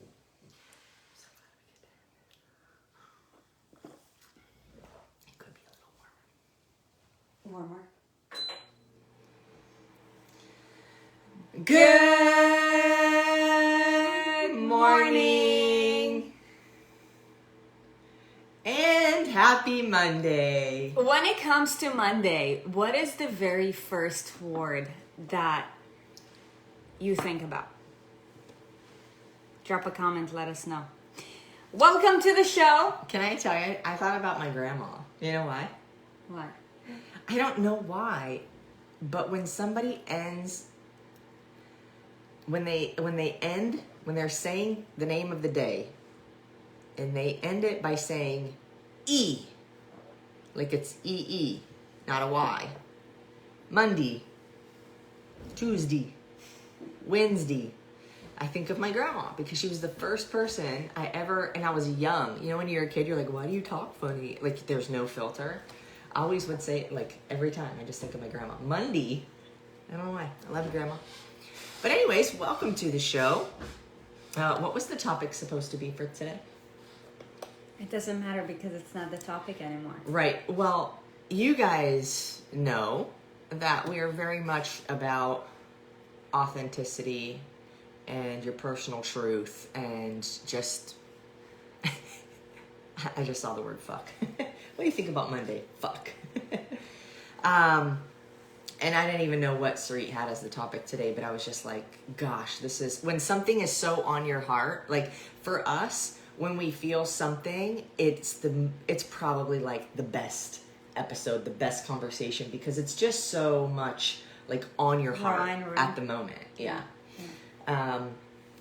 It could be a little warmer. Good morning and happy Monday. When it comes to Monday, what is the very first word that you think about? Drop a comment, let us know. Welcome to the show. Can I tell you, I thought about my grandma. You know why? What? I don't know why, but when somebody ends, when they're saying the name of the day, and they end it by saying E, like it's E-E, not a Y. Monday, Tuesday, Wednesday. I think of my grandma because she was the first person I ever, and I was young. You know, when you're a kid, you're like, why do you talk funny? Like, there's no filter. I always would say it, like, every time. I just think of my grandma. Monday, I don't know why. I love grandma. But anyways, welcome to the show. What was the topic supposed to be for today? It doesn't matter because it's not the topic anymore. Right. Well, you guys know that we are very much about authenticity and your personal truth and just... I just saw the word fuck. What do you think about Monday? Fuck. And I didn't even know what Sarit had as the topic today, but I was just like, gosh, this is... When something is so on your heart, like for us, when we feel something, it's probably like the best episode, the best conversation, because it's just so much like on your heart at the moment. Yeah.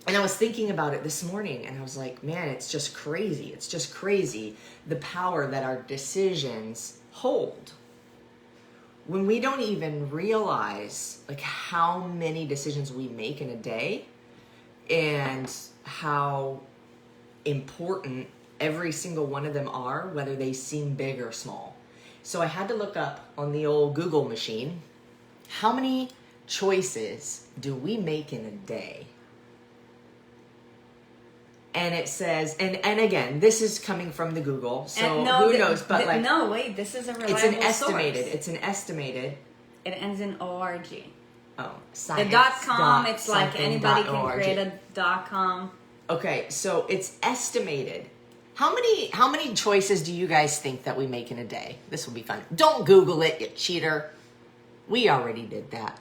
And I was thinking about it this morning and I was like, man, it's just crazy. It's just crazy the power that our decisions hold. When we don't even realize like how many decisions we make in a day and how important every single one of them are, whether they seem big or small. So I had to look up on the old Google machine, how many choices do we make in a day? And it says, and again, this is coming from the Google, so who knows? But no, wait, this is a reliable it's an estimated. source. It's an estimated. It ends in .org. Oh, science. The .com. It's like anybody can create a .com. Okay, so it's estimated. How many choices do you guys think that we make in a day? This will be fun. Don't Google it, you cheater. We already did that.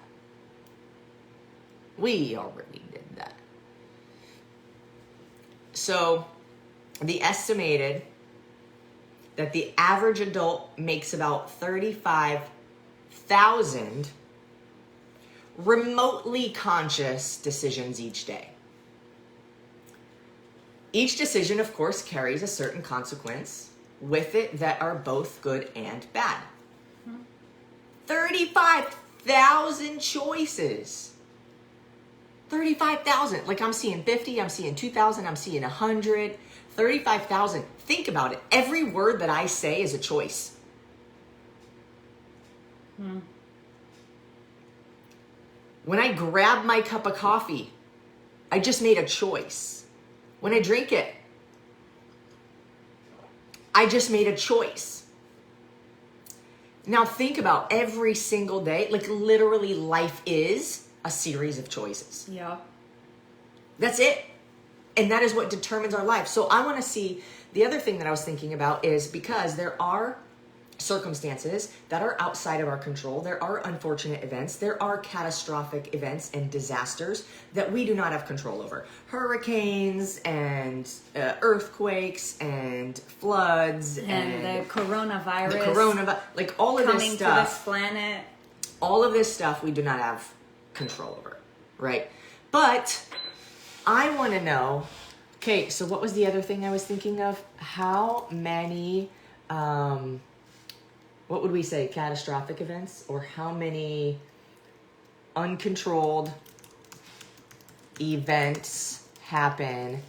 So, the estimated that the average adult makes about 35,000 remotely conscious decisions each day. Each decision, of course, carries a certain consequence with it that are both good and bad. 35,000 choices. 35,000. Like I'm seeing 50, I'm seeing 2,000, I'm seeing 100. 35,000. Think about it. Every word that I say is a choice. When I grab my cup of coffee, I just made a choice. When I drink it, I just made a choice. Now think about every single day, like literally life is a series of choices. Yeah. That's it. And that is what determines our life. So I want to see, the other thing that I was thinking about is because there are circumstances that are outside of our control. There are unfortunate events. There are catastrophic events and disasters that we do not have control over. Hurricanes and earthquakes and floods and the coronavirus. Like all of this stuff. Coming to this planet. All of this stuff we do not have control over, right? But I want to know, okay, so what was the other thing I was thinking of? How many... what would we say, catastrophic events, or how many uncontrolled events happen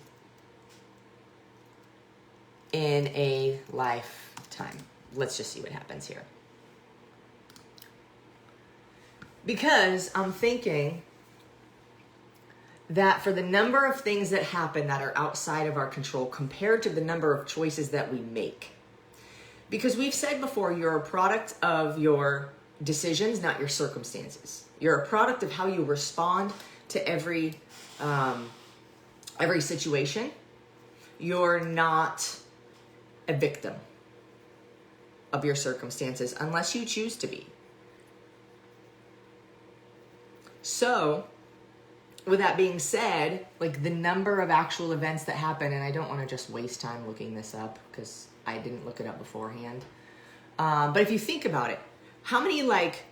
in a lifetime? Let's just see what happens here. Because I'm thinking that for the number of things that happen that are outside of our control compared to the number of choices that we make. Because we've said before, you're a product of your decisions, not your circumstances. You're a product of how you respond to every situation. You're not a victim of your circumstances unless you choose to be. So, with that being said, like the number of actual events that happen, and I don't want to just waste time looking this up because I didn't look it up beforehand. But if you think about it, how many like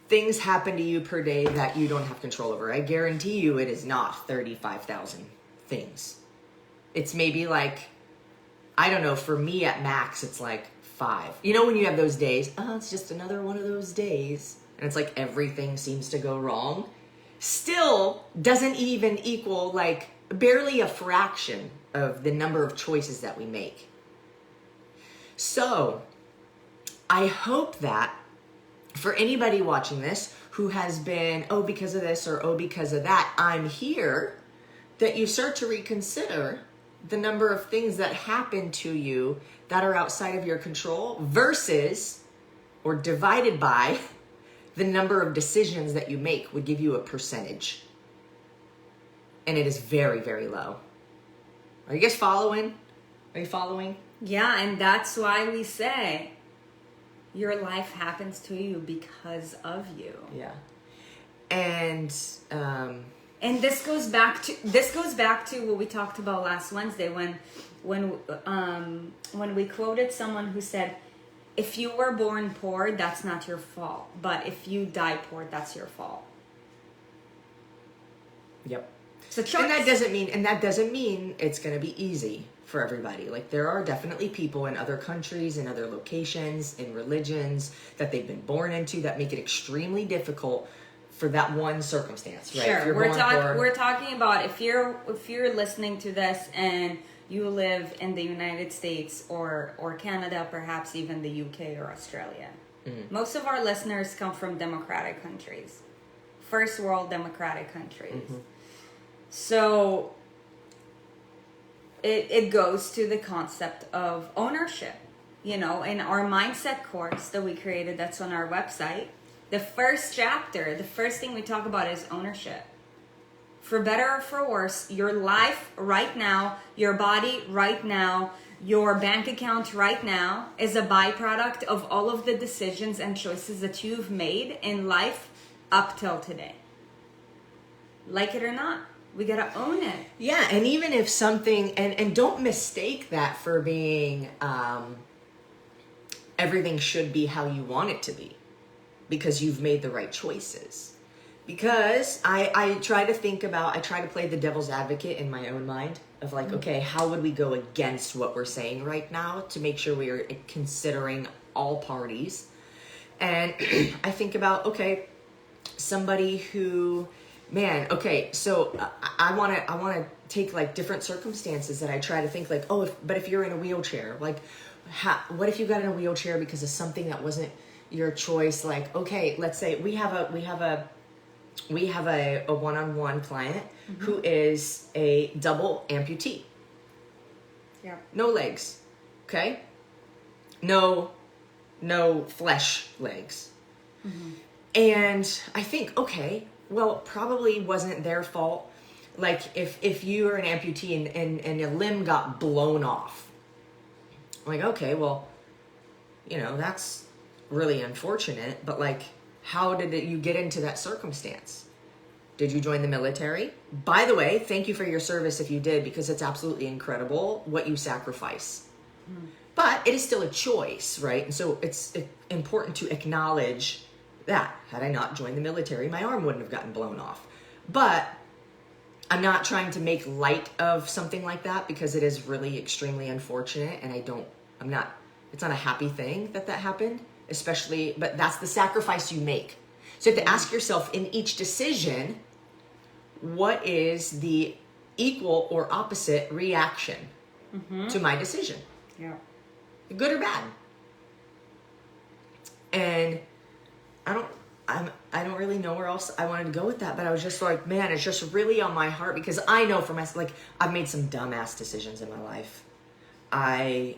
things happen to you per day that you don't have control over? I guarantee you it is not 35,000 things. It's maybe like, I don't know, for me at max, it's like 5. You know when you have those days, oh, it's just another one of those days. And it's like everything seems to go wrong. Still doesn't even equal like barely a fraction of the number of choices that we make. So I hope that for anybody watching this who has been, oh, because of this or oh, because of that, I'm here, that you start to reconsider the number of things that happen to you that are outside of your control versus or divided by the number of decisions that you make would give you a percentage. And it is very, very low. Are you guys following? Are you following? Yeah, and that's why we say your life happens to you because of you. Yeah. And this goes back to what we talked about last Wednesday when we quoted someone who said, if you were born poor, that's not your fault. But if you die poor, that's your fault. Yep. So and that doesn't mean it's going to be easy for everybody. Like there are definitely people in other countries, in other locations, in religions that they've been born into that make it extremely difficult for that one circumstance, right? Sure. We're talking about if you're listening to this and you live in the United States or Canada, perhaps even the UK or Australia. Mm-hmm. Most of our listeners come from democratic countries, first world democratic countries. Mm-hmm. So it goes to the concept of ownership. You know, in our mindset course that we created, that's on our website, the first chapter, the first thing we talk about is ownership. For better or for worse, your life right now, your body right now, your bank account right now is a byproduct of all of the decisions and choices that you've made in life up till today. Like it or not, we gotta own it. Yeah, and even if something, and don't mistake that for being, everything should be how you want it to be because you've made the right choices. Because I try to play the devil's advocate in my own mind of like, okay, how would we go against what we're saying right now to make sure we are considering all parties? And I think about, okay, somebody who, man, okay, so I want to take like different circumstances that I try to think like, oh, but if you're in a wheelchair, like, what if you got in a wheelchair because of something that wasn't your choice? Like, okay, let's say we have a one-on-one client mm-hmm. who is a double amputee. Yeah. No legs. Okay? No flesh legs. Mm-hmm. And I think, okay, well, it probably wasn't their fault. Like if you were an amputee and a limb got blown off. Like, okay, well, that's really unfortunate, but like, how did you get into that circumstance? Did you join the military? By the way, thank you for your service if you did, because it's absolutely incredible what you sacrifice. Mm. But it is still a choice, right? And so it's important to acknowledge that. Had I not joined the military, my arm wouldn't have gotten blown off. But I'm not trying to make light of something like that because it is really extremely unfortunate, and it's not a happy thing that happened. Especially, but that's the sacrifice you make. So you have to ask yourself in each decision, what is the equal or opposite reaction mm-hmm. to my decision? Yeah. Good or bad? And I don't really know where else I wanted to go with that, but I was just like, man, it's just really on my heart, because I know for myself, like, I've made some dumbass decisions in my life. I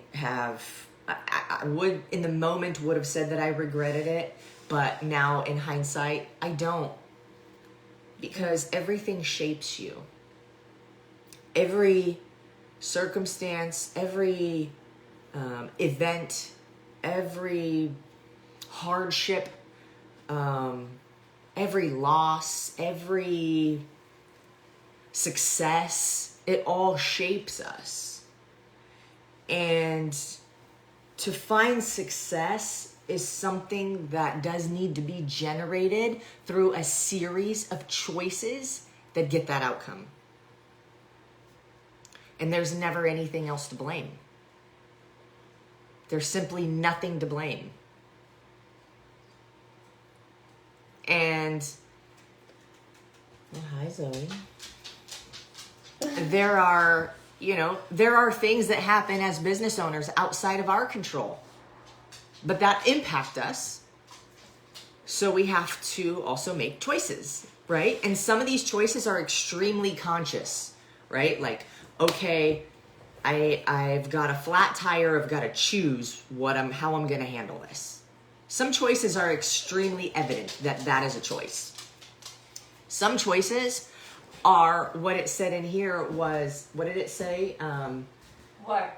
would, in the moment, would have said that I regretted it, but now in hindsight, I don't. Because everything shapes you. Every circumstance, every event, every hardship, every loss, every success, it all shapes us. And to find success is something that does need to be generated through a series of choices that get that outcome. And there's never anything else to blame. There's simply nothing to blame. And, well, hi Zoe. There are things that happen as business owners outside of our control, but that impact us. So we have to also make choices, right? And some of these choices are extremely conscious, right? Like, okay, I've got a flat tire. I've got to choose how I'm going to handle this. Some choices are extremely evident that is a choice. Some choices are, what it said in here was, what did it say? What?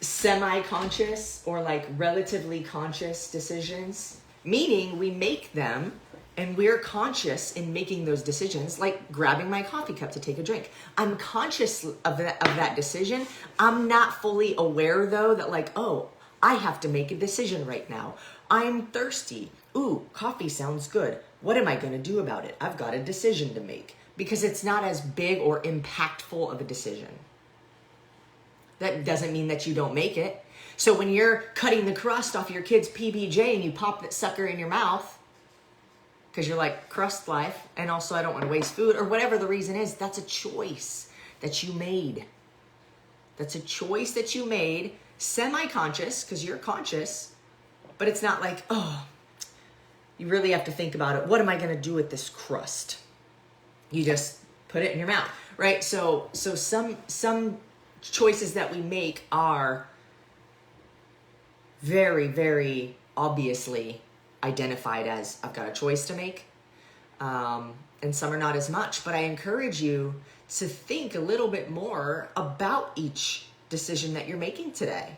Semi-conscious or like relatively conscious decisions, meaning we make them and we're conscious in making those decisions, like grabbing my coffee cup to take a drink. I'm conscious of that decision. I'm not fully aware though that like, oh, I have to make a decision right now. I'm thirsty. Ooh, coffee sounds good. What am I going to do about it? I've got a decision to make, because it's not as big or impactful of a decision. That doesn't mean that you don't make it. So when you're cutting the crust off your kid's PBJ and you pop that sucker in your mouth, because you're like, crust life, and also I don't want to waste food, or whatever the reason is, that's a choice that you made. That's a choice that you made, semi-conscious, because you're conscious, but it's not like, oh, you really have to think about it. What am I going to do with this crust? You just put it in your mouth, right? So some choices that we make are very, very obviously identified as, I've got a choice to make. And some are not as much, but I encourage you to think a little bit more about each decision that you're making today.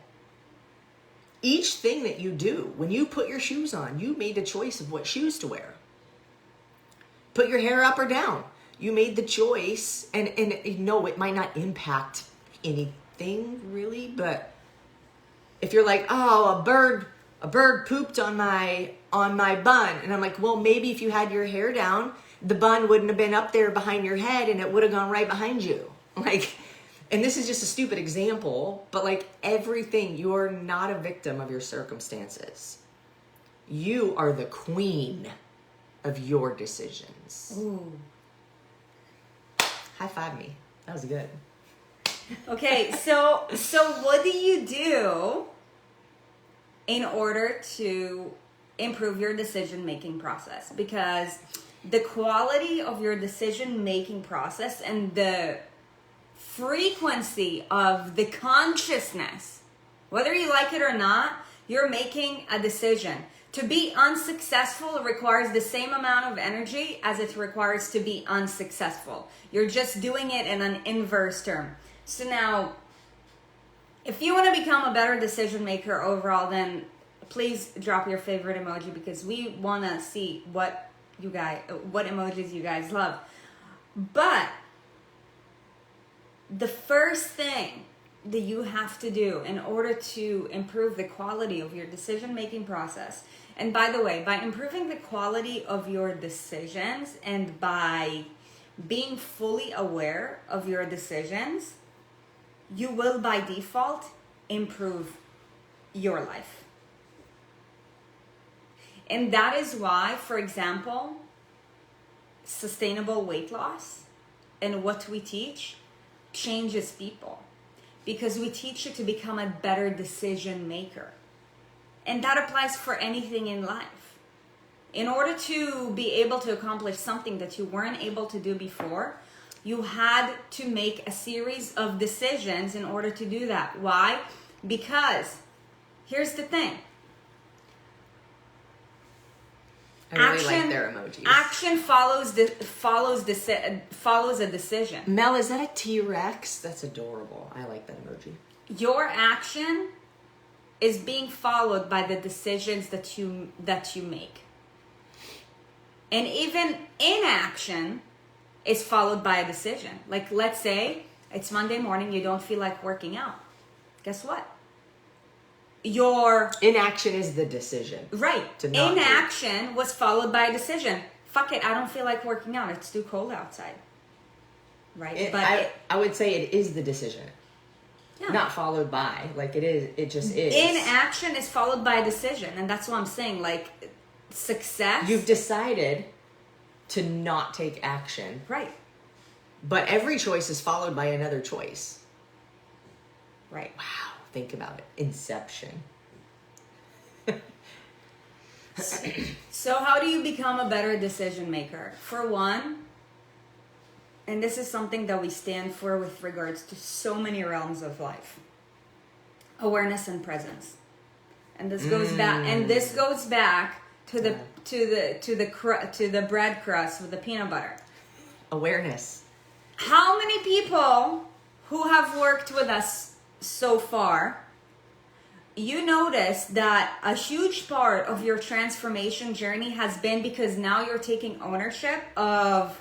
Each thing that you do, when you put your shoes on, you made a choice of what shoes to wear. Put your hair up or down. You made the choice, and no, it might not impact anything really, but if you're like, oh, a bird pooped on my bun, and I'm like, well, maybe if you had your hair down, the bun wouldn't have been up there behind your head, and it would have gone right behind you. Like, and this is just a stupid example, but like everything, you're not a victim of your circumstances. You are the queen of your decisions. Ooh. High five me. That was good. Okay, so what do you do in order to improve your decision-making process? Because the quality of your decision-making process and the frequency of the consciousness, whether you like it or not, you're making a decision. To be unsuccessful requires the same amount of energy as it requires to be unsuccessful. You're just doing it in an inverse term. So now, if you want to become a better decision maker overall, then please drop your favorite emoji, because we want to see what emojis you guys love. But the first thing that you have to do in order to improve the quality of your decision-making process, and by the way, by improving the quality of your decisions and by being fully aware of your decisions, you will by default improve your life. And that is why, for example, sustainable weight loss and what we teach changes people, because we teach you to become a better decision maker. And that applies for anything in life. In order to be able to accomplish something that you weren't able to do before, you had to make a series of decisions in order to do that. Why? Because here's the thing. I really like their emojis. Action follows a decision. Mel, is that a T-Rex? That's adorable. I like that emoji. Your action is being followed by the decisions that you make. And even inaction is followed by a decision. Like, let's say it's Monday morning, you don't feel like working out. Guess what? Your inaction is the decision. Right. Inaction was followed by a decision. Fuck it, I don't feel like working out. It's too cold outside. Right? I would say it is the decision. Yeah. Not followed by. Like, it is. It just is. Inaction is followed by a decision. And that's what I'm saying. Like, success. You've decided to not take action. Right. But every choice is followed by another choice. Right. Wow. Think about it. Inception. So how do you become a better decision maker? For one, and this is something that we stand for with regards to so many realms of life, awareness and presence. And this goes back. And this goes back to the bread crust with the peanut butter. Awareness. How many people who have worked with us so far, you notice that a huge part of your transformation journey has been because now you're taking ownership of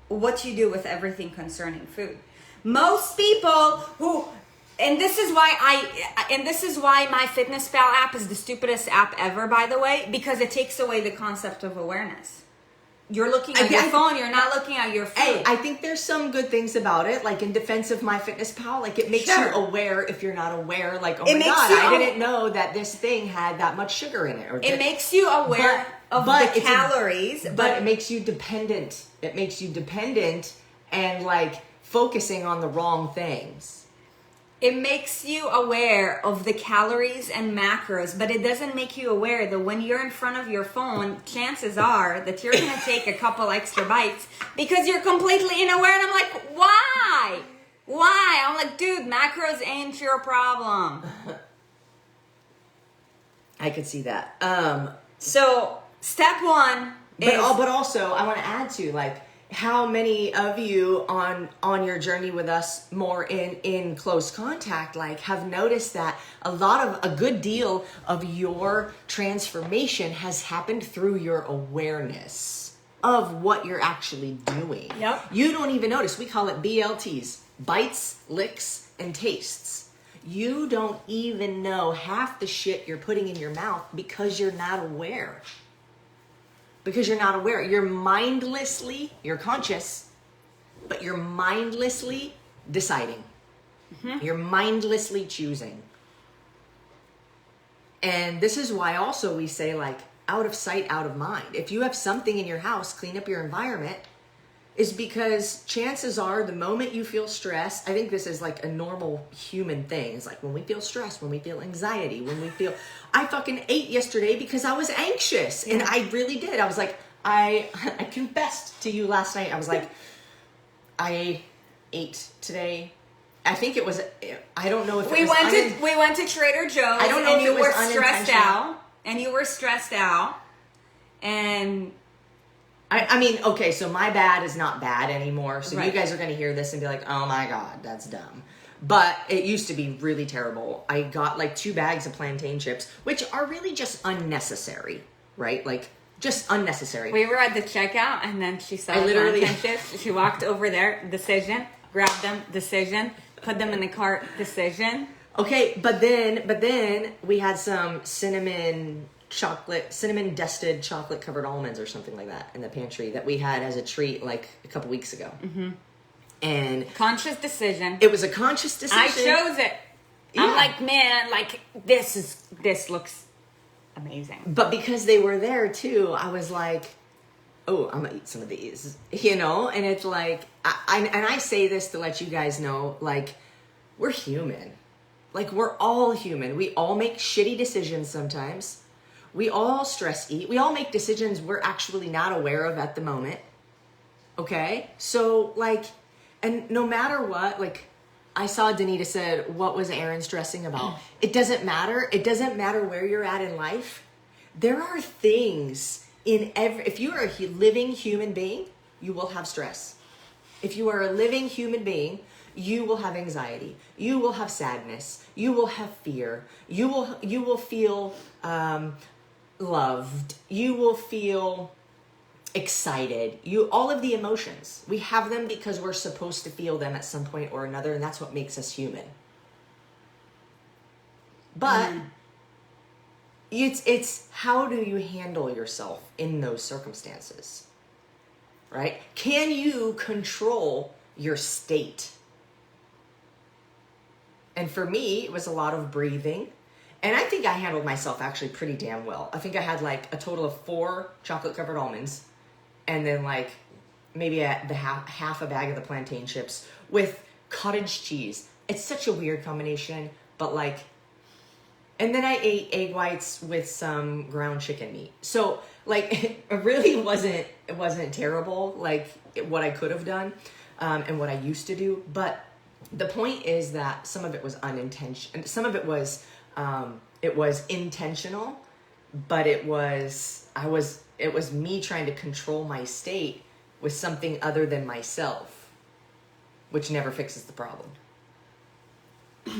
what you do with everything concerning food. Most people who, and this is why my FitnessPal app is the stupidest app ever, by the way, because it takes away the concept of awareness. You're looking at your phone, you're not looking at your food. Hey, I think there's some good things about it, like in defense of MyFitnessPal, like it makes you aware if you're not aware, like, oh my God, I didn't know that this thing had that much sugar in it. Or it makes you aware of the calories. But it makes you dependent. It makes you dependent and like focusing on the wrong things. It makes you aware of the calories and macros, but it doesn't make you aware that when you're in front of your phone, chances are that you're going to take a couple extra bites because you're completely unaware. And I'm like, why? Why? I'm like, dude, macros ain't your problem. I could see that. So step one but also I want to add to like, how many of you on your journey with us more in close contact like have noticed that a good deal of your transformation has happened through your awareness of what you're actually doing. Yep. You don't even notice. We call it BLTs, bites, licks, and tastes. You don't even know half the shit you're putting in your mouth because you're not aware. Because you're not aware. You're conscious, but you're mindlessly deciding. Mm-hmm. You're mindlessly choosing. And this is why also we say like out of sight, out of mind. If you have something in your house, clean up your environment, is because chances are the moment you feel stress, I think this is like a normal human thing. It's like when we feel stress, when we feel anxiety, when we feel, I fucking ate yesterday because I was anxious. Yeah. And I really did. I was like, I confessed to you last night. I was like, I ate today. I think it was, I don't know if we went to Trader Joe's. I don't know if it was stressed out. And you were stressed out. And I mean, okay, so my bad is not bad anymore. So right. You guys are going to hear this and be like, oh my God, that's dumb. But it used to be really terrible. I got like 2 bags of plantain chips, which are really just unnecessary, right? Like just unnecessary. We were at the checkout and then she saw plantain chips. She walked over there, decision, grabbed them, decision, put them in the cart, decision. Okay, but then we had some cinnamon dusted chocolate covered almonds or something like that in the pantry that we had as a treat like a couple weeks ago. Mm-hmm. And conscious decision. It was a conscious decision. I chose it. Yeah. I'm like, man, like this looks amazing. But because they were there too, I was like, oh, I'm gonna eat some of these, you know? And it's like, I say this to let you guys know, like, we're human. Like, we're all human. We all make shitty decisions sometimes. We all stress eat. We all make decisions we're actually not aware of at the moment. Okay? So, like, and no matter what, like, I saw Danita said, what was Erin stressing about? It doesn't matter. It doesn't matter where you're at in life. There are things in if you are a living human being, you will have stress. If you are a living human being, you will have anxiety. You will have sadness. You will have fear. You will feel loved. You will feel excited. All of the emotions. We have them because we're supposed to feel them at some point or another, and that's what makes us human. But it's how do you handle yourself in those circumstances? Right? Can you control your state? And for me, it was a lot of breathing. And I think I handled myself actually pretty damn well. I think I had like a total of 4 chocolate covered almonds and then like maybe half a bag of the plantain chips with cottage cheese. It's such a weird combination, but like, and then I ate egg whites with some ground chicken meat. So like, it really wasn't terrible, like what I could have done and what I used to do. But the point is that some of it was unintentional. Some of it was intentional, but it was me trying to control my state with something other than myself, which never fixes the problem.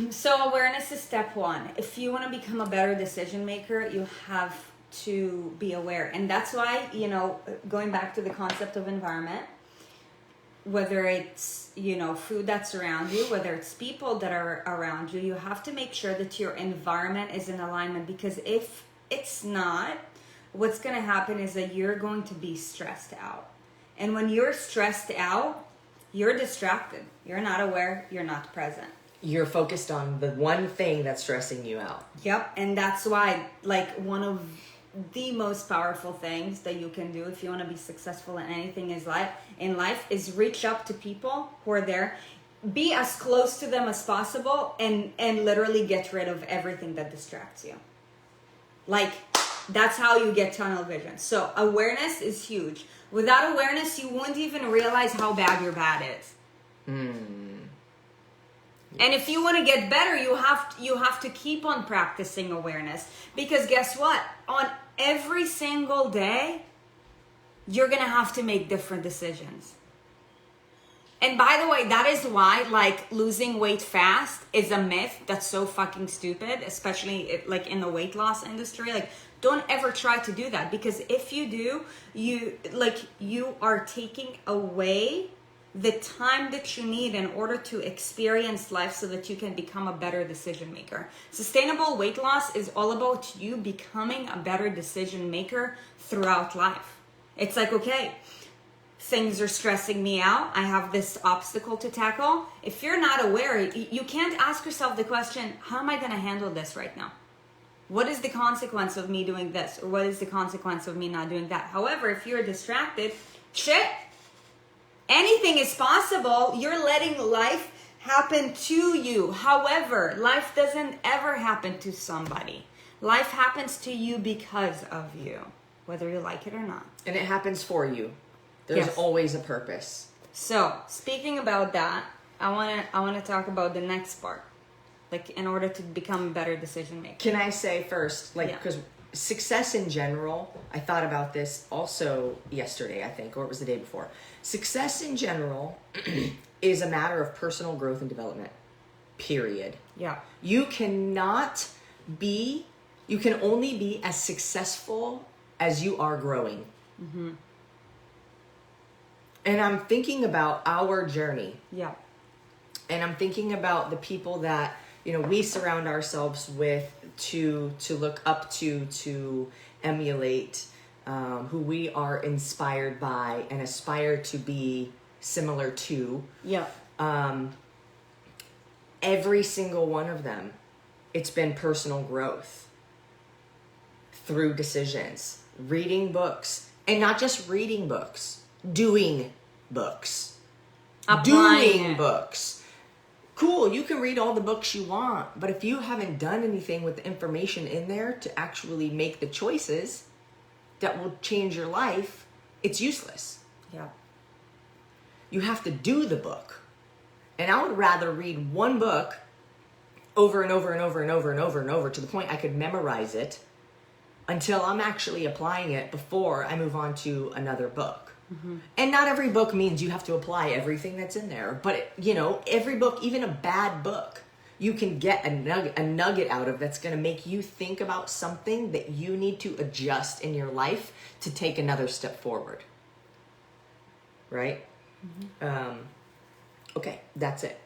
So awareness is step 1. If you want to become a better decision maker, you have to be aware. And that's why, going back to the concept of environment, whether it's, food that's around you, whether it's people that are around you, you have to make sure that your environment is in alignment, because if it's not, what's going to happen is that you're going to be stressed out. And when you're stressed out, you're distracted. You're not aware. You're not present. You're focused on the one thing that's stressing you out. Yep. And that's why, like, one of the most powerful things that you can do if you want to be successful in anything in life is reach up to people who are there, be as close to them as possible, and literally get rid of everything that distracts you. Like, that's how you get tunnel vision. So awareness is huge. Without awareness, you wouldn't even realize how bad your bad is. And if you want to get better, you have to keep on practicing awareness, because guess what? On every single day, you're going to have to make different decisions. And by the way, that is why, like, losing weight fast is a myth that's so fucking stupid, especially like in the weight loss industry. Like, don't ever try to do that, because if you do, you are taking away the time that you need in order to experience life so that you can become a better decision maker. Sustainable weight loss is all about you becoming a better decision maker throughout life. It's like, okay, things are stressing me out. I have this obstacle to tackle. If you're not aware, you can't ask yourself the question, how am I going to handle this right now? What is the consequence of me doing this? Or what is the consequence of me not doing that? However, if you're distracted, anything is possible. You're letting life happen to you. However, life doesn't ever happen to somebody. Life happens to you because of you, whether you like it or not. And it happens for you. There's always a purpose. So, speaking about that, I want to talk about the next part. Like, in order to become a better decision maker. Can I say first, because success in general, I thought about this also yesterday, I think, or it was the day before. Success in general is a matter of personal growth and development, period. Yeah. You can only be as successful as you are growing. Mm-hmm. And I'm thinking about our journey. Yeah. And I'm thinking about the people that, we surround ourselves with to look up to emulate, who we are inspired by and aspire to be similar to. Yeah. Every single one of them, it's been personal growth through decisions, reading books, and not just reading books, doing books, Applying doing it. books. cool, you can read all the books you want, but if you haven't done anything with the information in there to actually make the choices that will change your life, it's useless. Yeah. You have to do the book. And I would rather read one book over and over and over and over and over and over to the point I could memorize it until I'm actually applying it before I move on to another book. Mm-hmm. And not every book means you have to apply everything that's in there. But, you know, every book, even a bad book, you can get a nugget out of that's going to make you think about something that you need to adjust in your life to take another step forward. Right? Mm-hmm. Okay, that's it.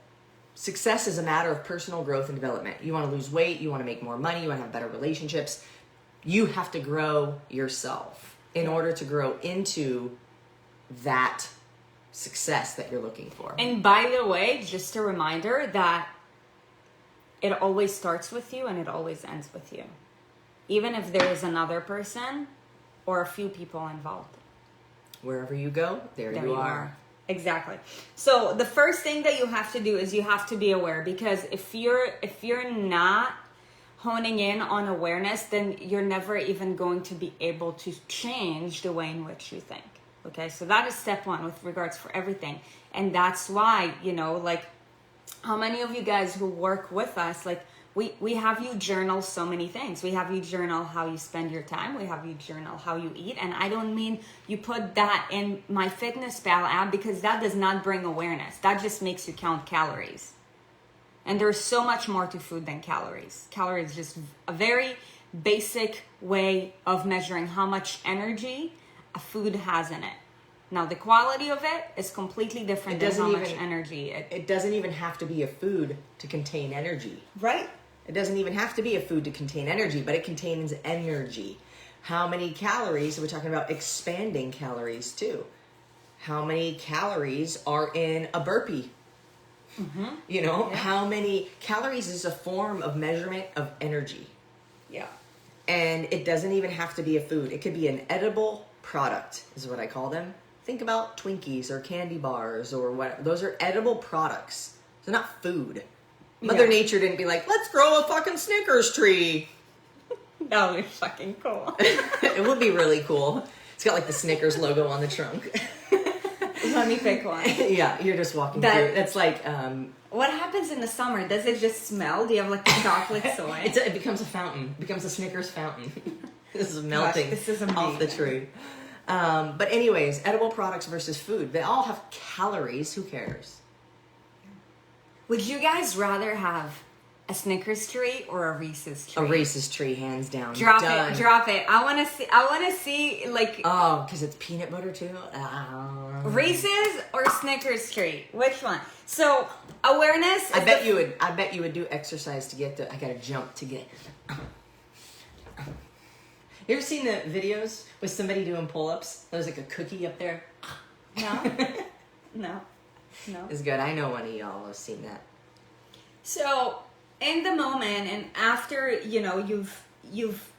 Success is a matter of personal growth and development. You want to lose weight, you want to make more money, you want to have better relationships. You have to grow yourself in order to grow into that success that you're looking for. And by the way, just a reminder that it always starts with you and it always ends with you. Even if there is another person or a few people involved. Wherever you go, there you are. Exactly. So the first thing that you have to do is you have to be aware, because if you're not honing in on awareness, then you're never even going to be able to change the way in which you think. Okay, so that is step one with regards for everything. And that's why, you know, like, how many of you guys who work with us, like, we have you journal so many things. We have you journal how you spend your time. We have you journal how you eat. And I don't mean you put that in My Fitness Pal app, because that does not bring awareness. That just makes you count calories. And there's so much more to food than calories. Calories is just a very basic way of measuring how much energy a food has in it. Now, the quality of it is completely different than how much energy it doesn't even have to be a food to contain energy. Right. It doesn't even have to be a food to contain energy, but it contains energy. How many calories? We're talking about expanding calories too. How many calories are in a burpee? Mm-hmm. You know, how many calories is a form of measurement of energy. Yeah. And it doesn't even have to be a food. It could be an edible product, is what I call them. Think about Twinkies or candy bars or what. Those are edible products. They're not food. Mother Nature didn't be like, let's grow a fucking Snickers tree. That would be fucking cool. It would be really cool. It's got like the Snickers logo on the trunk. Let me pick one. Yeah, you're just walking through. That's like... what happens in the summer? Does it just smell? Do you have like the chocolate soy? It becomes a fountain. It becomes a Snickers fountain. This is melting. Gosh, this is amazing. Off the tree. But anyways, edible products versus food. They all have calories. Who cares? Would you guys rather have a Snickers tree or a Reese's tree? A Reese's tree, hands down. Drop it. I want to see like... Oh, because it's peanut butter too? Reese's or Snickers tree? Which one? So, awareness... I bet you would do exercise to get I gotta jump to get... You ever seen the videos with somebody doing pull-ups? There's like a cookie up there. No. It's good. I know one of y'all have seen that. So, in the moment and after, you know, you've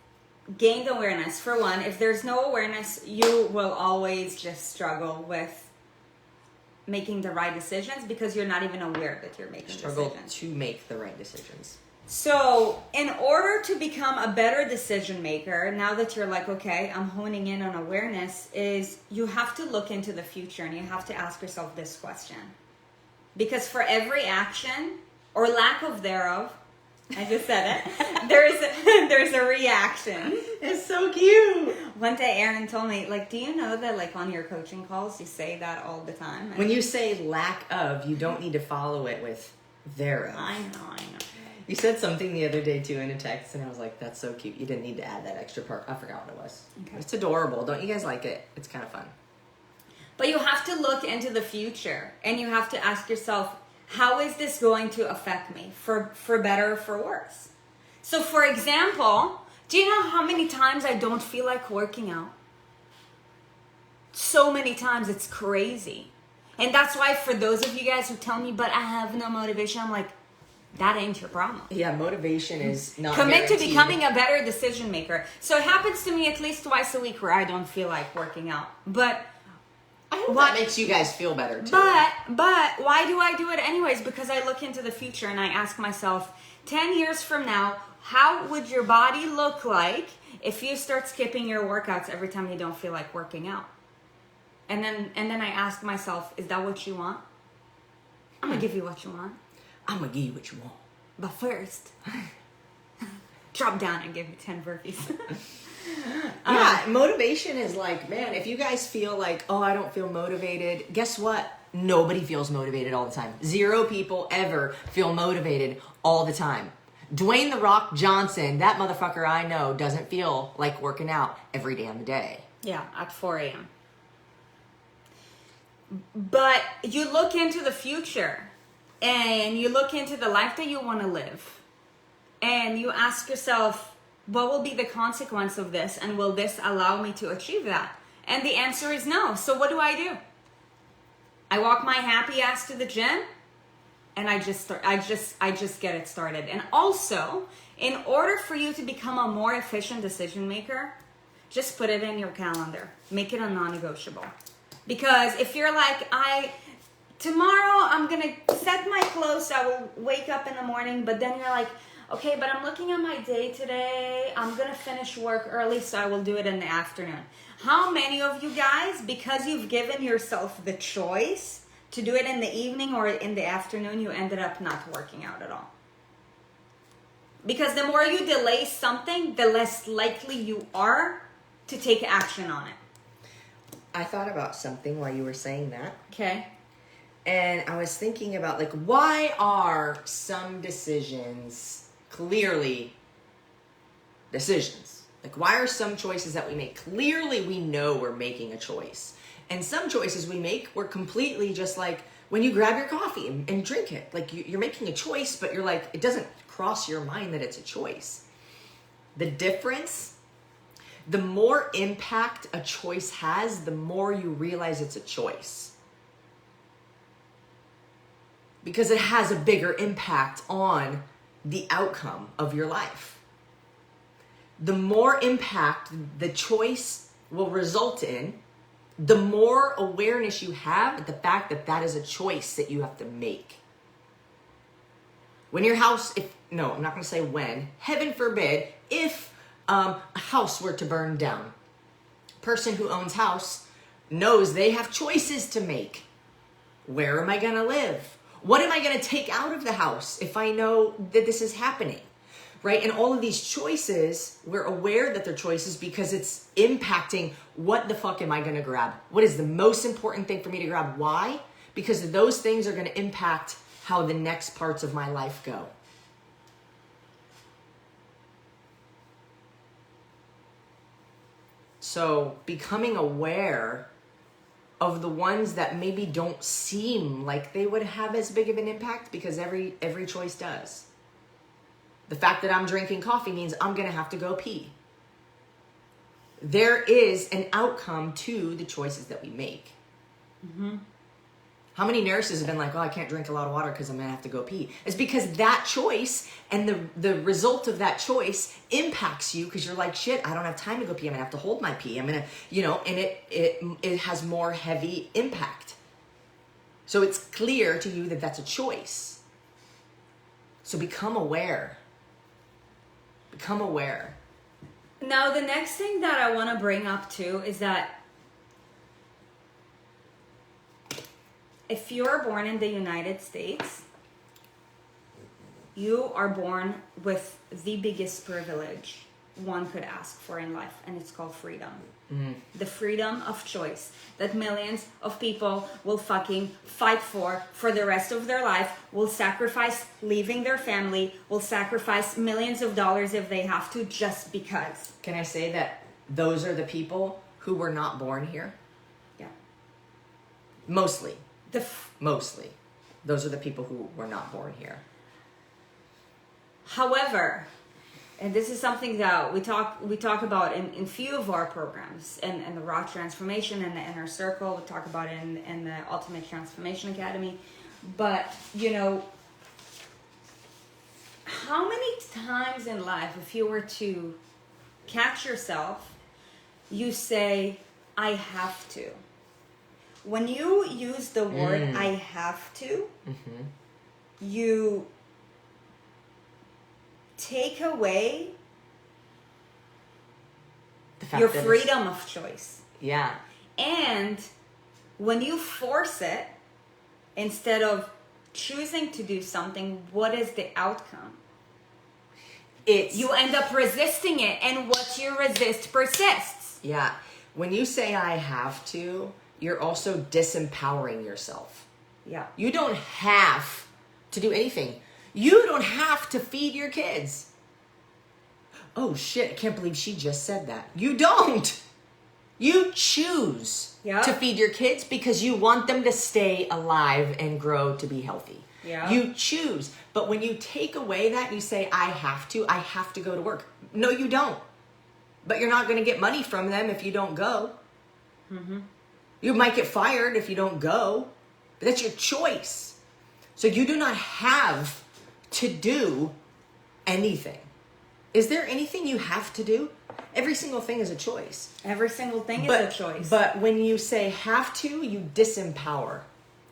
gained awareness, for one, if there's no awareness, you will always just struggle with making the right decisions because you're not even aware that you're making decisions. To make the right decisions. So, in order to become a better decision maker, now that you're like, okay, I'm honing in on awareness, is you have to look into the future and you have to ask yourself this question. Because for every action, or lack of thereof, I just said it, there's a reaction. It's so cute. One day Erin told me, like, do you know that like on your coaching calls, you say that all the time? When you say lack of, you don't need to follow it with thereof. I know. You said something the other day too in a text, and I was like, that's so cute. You didn't need to add that extra part. I forgot what it was. Okay. It's adorable. Don't you guys like it? It's kind of fun. But you have to look into the future, and you have to ask yourself, how is this going to affect me for better or for worse? So for example, do you know how many times I don't feel like working out? So many times, it's crazy. And that's why for those of you guys who tell me, but I have no motivation, I'm like, that ain't your problem. Yeah, motivation is not Commit guaranteed. to becoming a better decision maker. So it happens to me at least twice a week where I don't feel like working out. But I That makes you guys feel better too. But why do I do it anyways? Because I look into the future and I ask myself, 10 years from now, how would your body look like if you start skipping your workouts every time you don't feel like working out? And then I ask myself, is that what you want? I'm gonna give you what you want. I'm gonna give you what you want. But first, drop down and give me 10 burpees. Yeah, motivation is like, man, if you guys feel like, oh, I don't feel motivated, guess what? Nobody feels motivated all the time. 0 people ever feel motivated all the time. Dwayne "The Rock" Johnson, that motherfucker I know, doesn't feel like working out every damn day. Yeah, at 4 a.m. But you look into the future and you look into the life that you want to live and you ask yourself, what will be the consequence of this, and will this allow me to achieve that? And the answer is no. So what do? I walk my happy ass to the gym and I just get it started. And also, in order for you to become a more efficient decision maker, just put it in your calendar. Make it a non-negotiable. Because if you're like, tomorrow I'm gonna set my clothes, I will wake up in the morning, but then you're like, okay, but I'm looking at my day today, I'm gonna finish work early, so I will do it in the afternoon. How many of you guys, because you've given yourself the choice to do it in the evening or in the afternoon, you ended up not working out at all? Because the more you delay something, the less likely you are to take action on it. I thought about something while you were saying that. Okay. And I was thinking about, like, why are some decisions clearly decisions? Like, why are some choices that we make clearly we know we're making a choice? And some choices we make, we're completely just like when you grab your coffee and drink it. Like, you're making a choice, but you're like, it doesn't cross your mind that it's a choice. The difference, the more impact a choice has, the more you realize it's a choice. Because it has a bigger impact on the outcome of your life. The more impact the choice will result in, the more awareness you have of the fact that that is a choice that you have to make. When your house, I'm not going to say when, heaven forbid, if a house were to burn down, person who owns house knows they have choices to make. Where am I going to live? What am I going to take out of the house if I know that this is happening? Right? And all of these choices, we're aware that they're choices because it's impacting what the fuck am I going to grab? What is the most important thing for me to grab? Why? Because those things are going to impact how the next parts of my life go. So becoming aware of the ones that maybe don't seem like they would have as big of an impact, because every choice does. The fact that I'm drinking coffee means I'm going to have to go pee. There is an outcome to the choices that we make. Mm-hmm. How many nurses have been like, oh, I can't drink a lot of water because I'm going to have to go pee? It's because that choice and the result of that choice impacts you, because you're like, shit, I don't have time to go pee. I'm going to have to hold my pee. I'm going to, and it has more heavy impact. So it's clear to you that that's a choice. So become aware. Become aware. Now, the next thing that I want to bring up too is that if you're born in the United States, you are born with the biggest privilege one could ask for in life, and it's called freedom. Mm. The freedom of choice that millions of people will fucking fight for the rest of their life, will sacrifice leaving their family, will sacrifice millions of dollars if they have to, just because. Can I say that those are the people who were not born here? Yeah. Mostly. Mostly. Those are the people who were not born here. However, and this is something that we talk about in few of our programs, and the Raw Transformation and the Inner Circle, we talk about it in the Ultimate Transformation Academy. But, how many times in life, if you were to catch yourself, you say, I have to. when you use the word I have to, you take away your freedom of choice. Yeah. And when you force it, instead of choosing to do something, what is the outcome? You end up resisting it, and what you resist persists. Yeah. When you say I have to, you're also disempowering yourself. Yeah. You don't have to do anything. You don't have to feed your kids. Oh shit, I can't believe she just said that. You don't. You choose to feed your kids because you want them to stay alive and grow to be healthy. Yeah. You choose. But when you take away that, you say, I have to go to work. No, you don't. But you're not going to get money from them if you don't go. You might get fired if you don't go. But that's your choice. So you do not have to do anything. Is there anything you have to do? Every single thing is a choice. Every single thing is a choice. But when you say have to, you disempower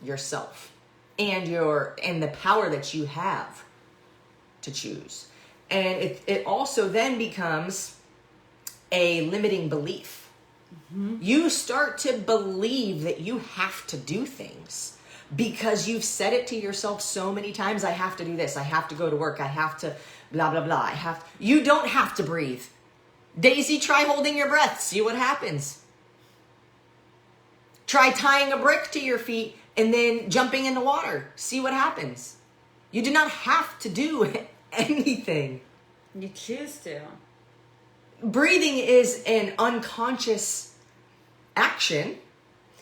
yourself and the power that you have to choose. And it also then becomes a limiting belief. You start to believe that you have to do things because you've said it to yourself so many times. I have to do this. I have to go to work. I have to blah, blah, blah. You don't have to breathe. Daisy, try holding your breath. See what happens. Try tying a brick to your feet and then jumping in the water. See what happens. You do not have to do anything. You choose to. Breathing is an unconscious action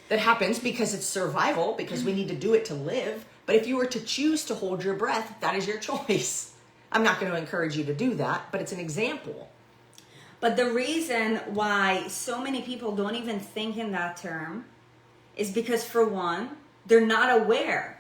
that happens because it's survival, because we need to do it to live. But if you were to choose to hold your breath, that is your choice. I'm not going to encourage you to do that, but it's an example. But the reason why so many people don't even think in that term is because, for one, they're not aware.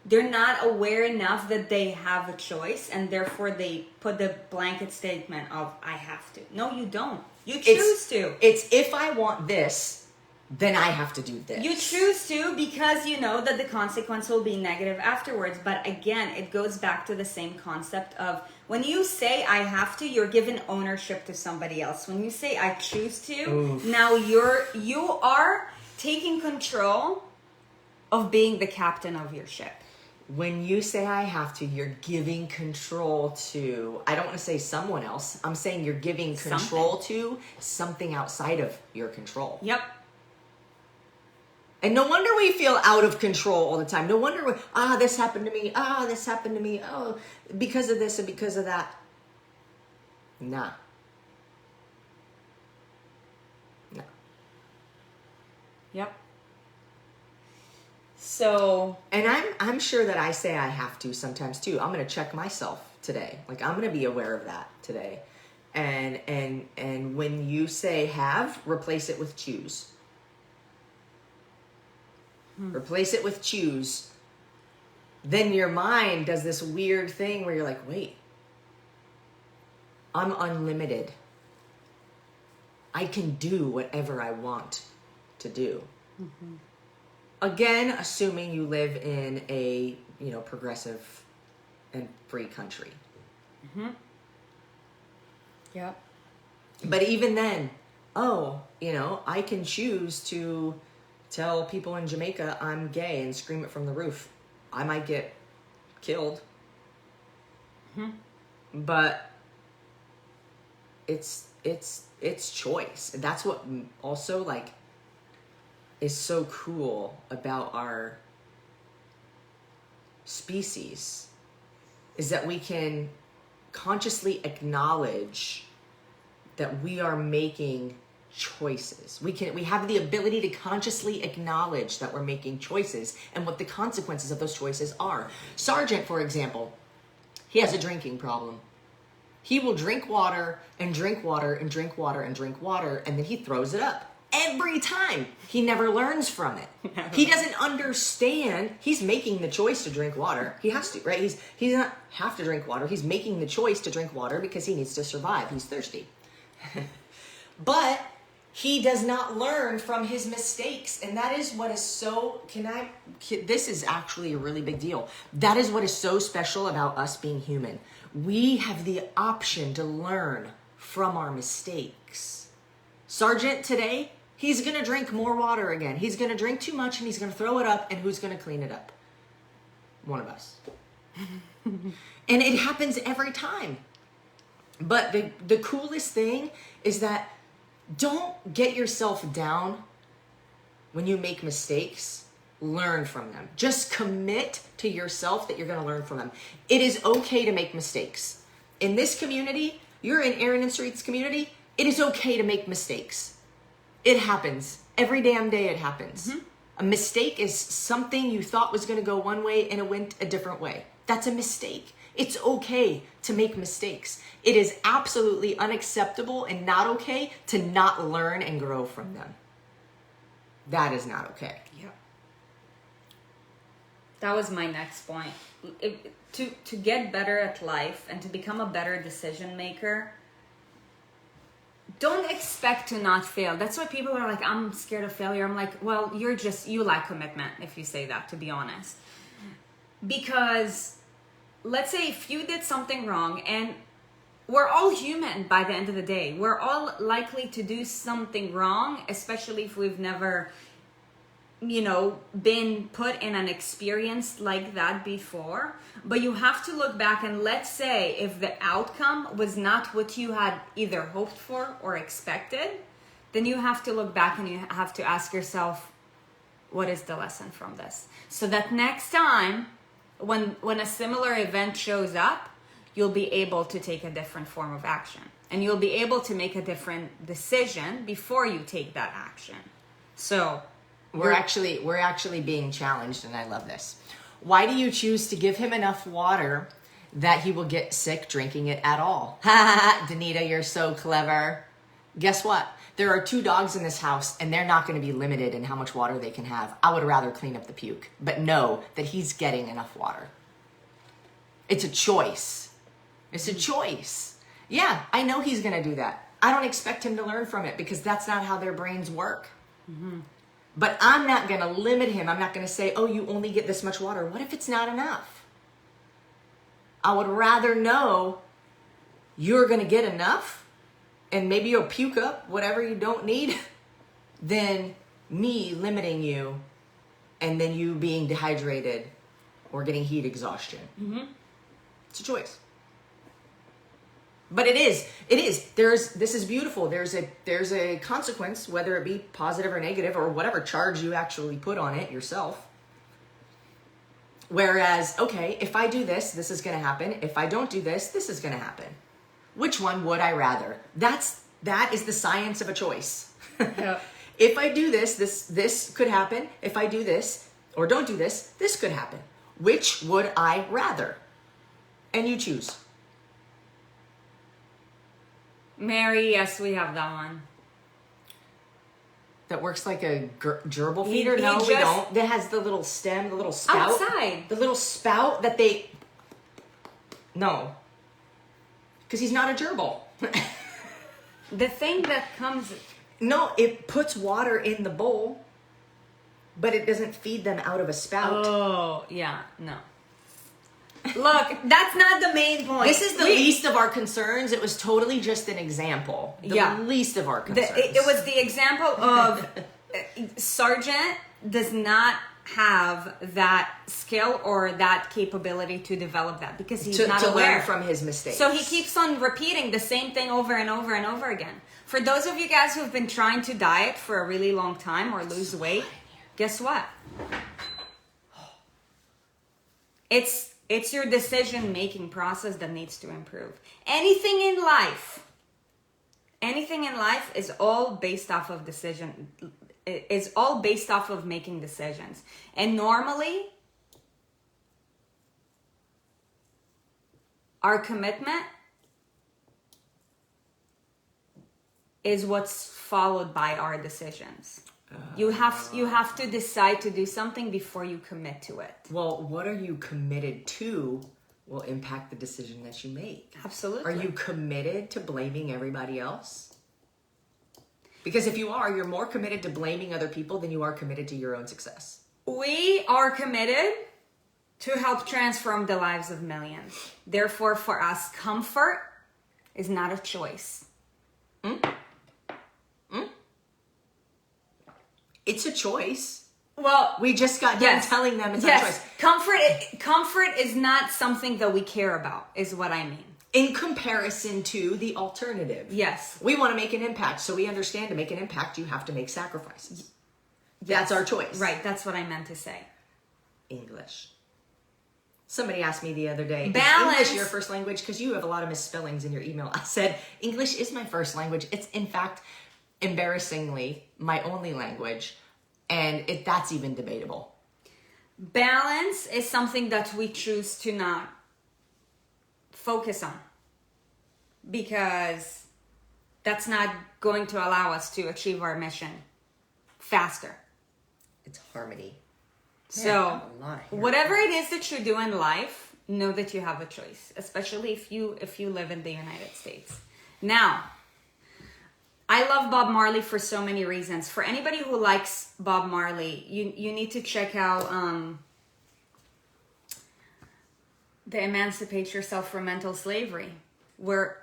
They're not aware enough that they have a choice, and therefore they put the blanket statement of, I have to. No, you don't. You choose to. It's if I want this, then I have to do this. You choose to because you know that the consequence will be negative afterwards. But again, it goes back to the same concept of when you say I have to, you're giving ownership to somebody else. When you say I choose to, now you are taking control of being the captain of your ship. When you say I have to, you're giving control to, I don't want to say someone else. I'm saying you're giving control to something outside of your control. Yep. And no wonder we feel out of control all the time. No wonder this happened to me. This happened to me. Oh, because of this and because of that. Nah. Yep. So, and I'm sure that I say I have to sometimes too. I'm going to check myself today. Like I'm going to be aware of that today. And when you say have, replace it with choose. Replace it with choose. Then your mind does this weird thing where you're like, wait, I'm unlimited. I can do whatever I want to do. Again, assuming you live in a, progressive and free country. Yep. But even then, I can choose to tell people in Jamaica I'm gay and scream it from the roof. I might get killed. But it's choice. And that's what also is so cool about our species is that we can consciously acknowledge that we are making choices. We have the ability to consciously acknowledge that we're making choices and what the consequences of those choices are. Sergeant, for example, he has a drinking problem. He will drink water and drink water and drink water and drink water, and then he throws it up. Every time. He never learns from it. He doesn't understand. He's making the choice to drink water. He has to, right? He's not have to drink water. He's making the choice to drink water because he needs to survive. He's thirsty. But He does not learn from his mistakes. And that is what is so, this is actually a really big deal. That is what is so special about us being human. We have the option to learn from our mistakes. Sergeant today, he's going to drink more water again. He's going to drink too much and he's going to throw it up. And who's going to clean it up? One of us. And it happens every time. But the coolest thing is that don't get yourself down when you make mistakes. Learn from them. Just commit to yourself that you're going to learn from them. It is okay to make mistakes. In this community, you're in Erin and Sarit's community, it is okay to make mistakes. It happens. Every damn day it happens. Mm-hmm. A mistake is something you thought was going to go one way and it went a different way. That's a mistake. It's okay to make mistakes. It is absolutely unacceptable and not okay to not learn and grow from them. That is not okay. Yeah. That was my next point. To get better at life and to become a better decision maker, don't expect to not fail. That's why people are like, I'm scared of failure. I'm like, well, you lack commitment if you say that, to be honest. Because let's say if you did something wrong, and we're all human by the end of the day. We're all likely to do something wrong, especially if we've never, been put in an experience like that before. But you have to look back, and let's say if the outcome was not what you had either hoped for or expected, then you have to look back and you have to ask yourself, what is the lesson from this? So that next time, when a similar event shows up, you'll be able to take a different form of action. And you'll be able to make a different decision before you take that action. So we're actually being challenged, and I love this. Why do you choose to give him enough water that he will get sick drinking it at all? Ha ha ha, Danita, you're so clever. Guess what? There are 2 dogs in this house, and they're not going to be limited in how much water they can have. I would rather clean up the puke, but know that he's getting enough water. It's a choice. It's a choice. Yeah, I know he's going to do that. I don't expect him to learn from it because that's not how their brains work. Mm-hmm. But I'm not going to limit him. I'm not going to say, oh, you only get this much water. What if it's not enough? I would rather know you're going to get enough, and maybe you'll puke up whatever you don't need, than me limiting you and then you being dehydrated or getting heat exhaustion. Mm-hmm. It's a choice. But it is. This is beautiful. There's a consequence, whether it be positive or negative or whatever charge you actually put on it yourself. Whereas, okay, if I do this, this is going to happen. If I don't do this, this is going to happen. Which one would I rather? That is the science of a choice. Yep. If I do this, this could happen. If I do this or don't do this, this could happen. Which would I rather? And you choose. Mary, yes, we have that one. That works like a gerbil feeder? No, we don't. That has the little stem, the little spout. Outside. The little spout that they... No. Because he's not a gerbil. The thing that comes... No, it puts water in the bowl, but it doesn't feed them out of a spout. Oh, yeah, no. Look, that's not the main point. This is the least of our concerns. It was totally just an example. The least of our concerns. It was the example of Sergeant does not have that skill or that capability to develop that because he's not aware. Learn from his mistakes. So he keeps on repeating the same thing over and over and over again. For those of you guys who've been trying to diet for a really long time or lose weight, guess what? It's your decision-making process that needs to improve. Anything in life is all based off of making decisions. And normally, our commitment is what's followed by our decisions. You have to decide to do something before you commit to it. Well, what are you committed to will impact the decision that you make. Absolutely. Are you committed to blaming everybody else? Because if you are, you're more committed to blaming other people than you are committed to your own success. We are committed to help transform the lives of millions. Therefore, for us, comfort is not a choice. It's a choice. Well, we just got done telling them it's not a choice. Comfort is not something that we care about, is what I mean. In comparison to the alternative. Yes. We want to make an impact, so we understand to make an impact, you have to make sacrifices. That's our choice. Right, that's what I meant to say. English. Somebody asked me the other day, balance. Is English your first language? Because you have a lot of misspellings in your email. I said, English is my first language. It's, in fact, embarrassingly, my only language. And that's even debatable. Balance is something that we choose to not focus on. Because that's not going to allow us to achieve our mission faster. It's harmony. So, whatever it is that you do in life, know that you have a choice, especially if you live in the United States. Now, I love Bob Marley for so many reasons. For anybody who likes Bob Marley, you need to check out the Emancipate Yourself from Mental Slavery, where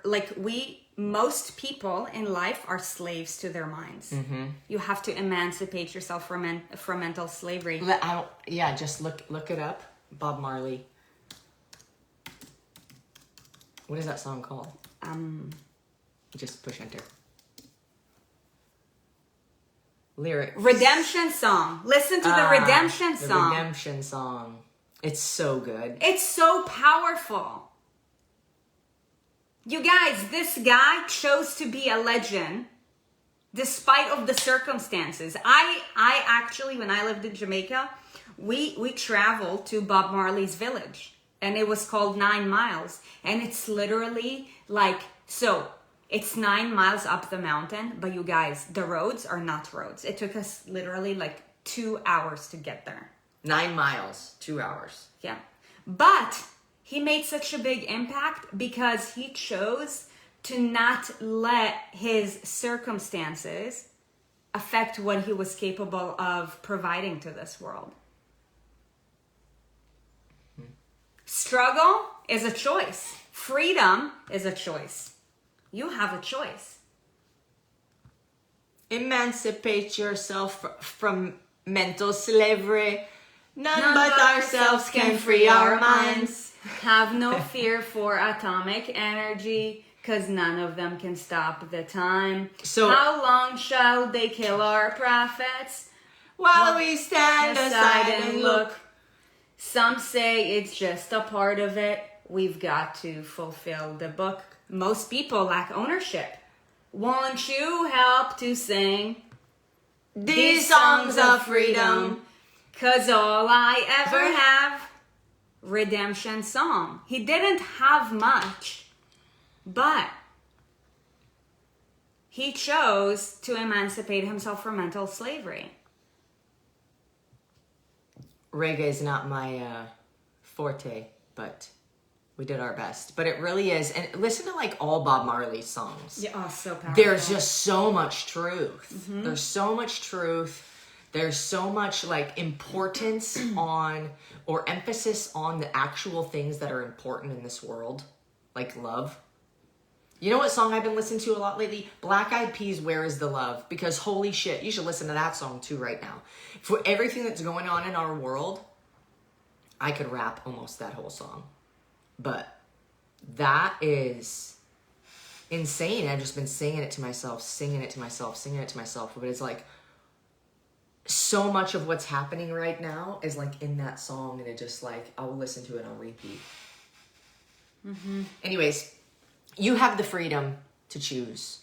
most people in life are slaves to their minds. Mm-hmm. You have to emancipate yourself from mental slavery. Just look it up. Bob Marley. What is that song called? Just push enter. Lyrics. Redemption song. Listen to the Redemption song. The Redemption song. It's so good. It's so powerful. You guys, this guy chose to be a legend despite of the circumstances. I actually, when I lived in Jamaica, we traveled to Bob Marley's village, and it was called 9 Miles. And it's literally it's 9 miles up the mountain, but you guys, the roads are not roads. It took us literally 2 hours to get there. 9 miles, 2 hours. Yeah. But he made such a big impact because he chose to not let his circumstances affect what he was capable of providing to this world. Mm-hmm. Struggle is a choice. Freedom is a choice. You have a choice. Emancipate yourself from mental slavery. None but ourselves can free our minds. Have no fear for atomic energy, 'cause none of them can stop the time. So, how long shall they kill our prophets? While we stand aside and look. Some say it's just a part of it. We've got to fulfill the book. Most people lack ownership. Won't you help to sing these songs of freedom? 'Cause all I ever have, redemption song. He didn't have much, but he chose to emancipate himself from mental slavery. Reggae is not my forte, but we did our best. But it really is. And listen to all Bob Marley's songs. Yeah, so powerful. There's just so much truth. Mm-hmm. There's so much truth. There's so much importance on or emphasis on the actual things that are important in this world, like love. You know what song I've been listening to a lot lately? Black Eyed Peas, Where Is the Love? Because holy shit, you should listen to that song too right now. For everything that's going on in our world, I could rap almost that whole song. But that is insane. I've just been singing it to myself. But it's so much of what's happening right now is in that song, and it just I'll listen to it on repeat. Mm-hmm. Anyways, you have the freedom to choose.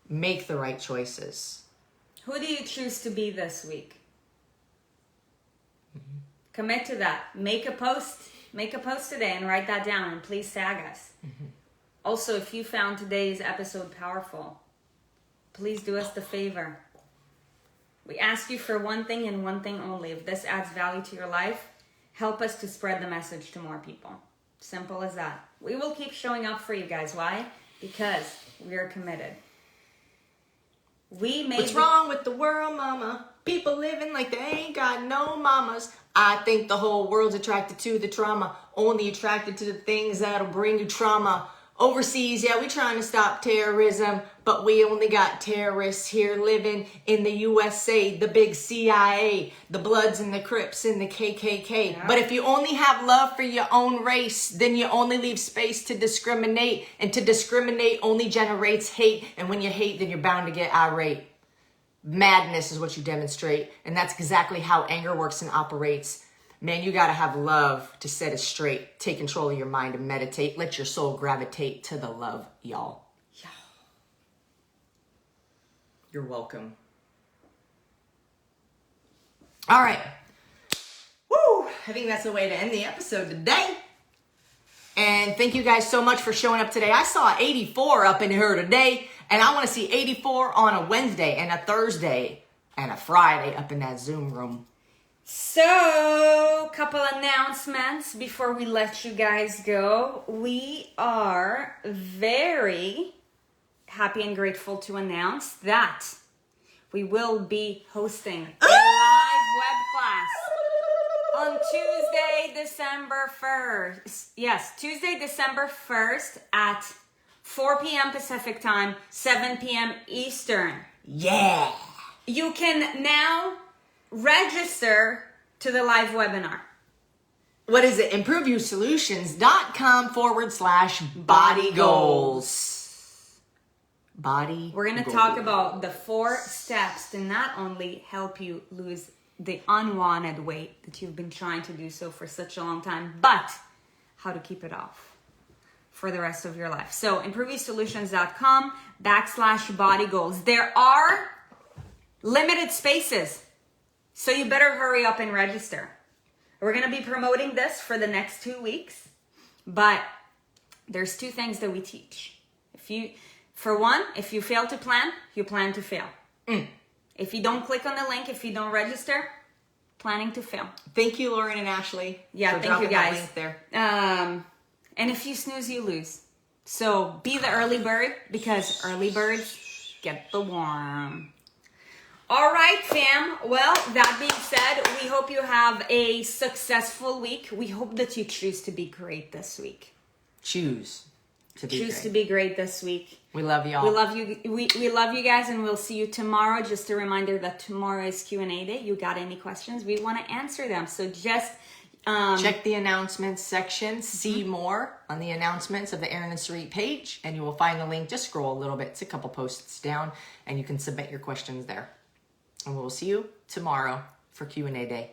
Make the right choices. Who do you choose to be this week? Mm-hmm. Commit to that. Make a post today and write that down, and please tag us. Mm-hmm. Also, if you found today's episode powerful, please do us the favor. We ask you for one thing and one thing only. If this adds value to your life, help us to spread the message to more people. Simple as that. We will keep showing up for you guys. Why? Because we are committed. What's wrong with the world, mama? People living like they ain't got no mamas. I think the whole world's attracted to the trauma. Only attracted to the things that'll bring you trauma. Overseas, yeah, we trying to stop terrorism, but we only got terrorists here living in the USA, the big CIA, the Bloods and the Crips and the KKK. Yeah. But if you only have love for your own race, then you only leave space to discriminate, and to discriminate only generates hate, and when you hate, then you're bound to get irate. Madness is what you demonstrate, and that's exactly how anger works and operates. Man, you gotta have love to set it straight. Take control of your mind and meditate. Let your soul gravitate to the love, y'all. Yeah. You're welcome. All right. Woo! I think that's the way to end the episode today. And thank you guys so much for showing up today. I saw 84 up in here today, and I want to see 84 on a Wednesday and a Thursday and a Friday up in that Zoom room. So, couple announcements before we let you guys go. We are very happy and grateful to announce that we will be hosting a live web class on Tuesday, December 1st. Yes, Tuesday, December 1st at 4 p.m. Pacific time, 7 p.m. Eastern. Yeah! You can now register to the live webinar. What is it? ImproveYourSolutions.com/body goals. Body We're going to talk about the 4 steps to not only help you lose the unwanted weight that you've been trying to do so for such a long time, but how to keep it off for the rest of your life. So ImproveYourSolutions.com/body goals. There are limited spaces, so you better hurry up and register. We're going to be promoting this for the next 2 weeks, but there's 2 things that we teach. For one, if you fail to plan, you plan to fail. If you don't click on the link, if you don't register, planning to fail. Thank you, Lauren and Ashley. Yeah, for thank you guys. That link there. And if you snooze, you lose. So be the early bird, because early birds get the worm. All right, fam. Well, that being said, we hope you have a successful week. We hope that you choose to be great this week. Choose to be great this week. We love y'all. We love you. We love you guys, and we'll see you tomorrow. Just a reminder that tomorrow is Q&A day. You got any questions? We want to answer them. So just check the announcements section. See more on the announcements of the Erin and Sarit page, and you will find the link. Just scroll a little bit. It's a couple posts down, and you can submit your questions there. And we'll see you tomorrow for Q&A day.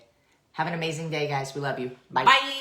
Have an amazing day, guys. We love you. Bye. Bye.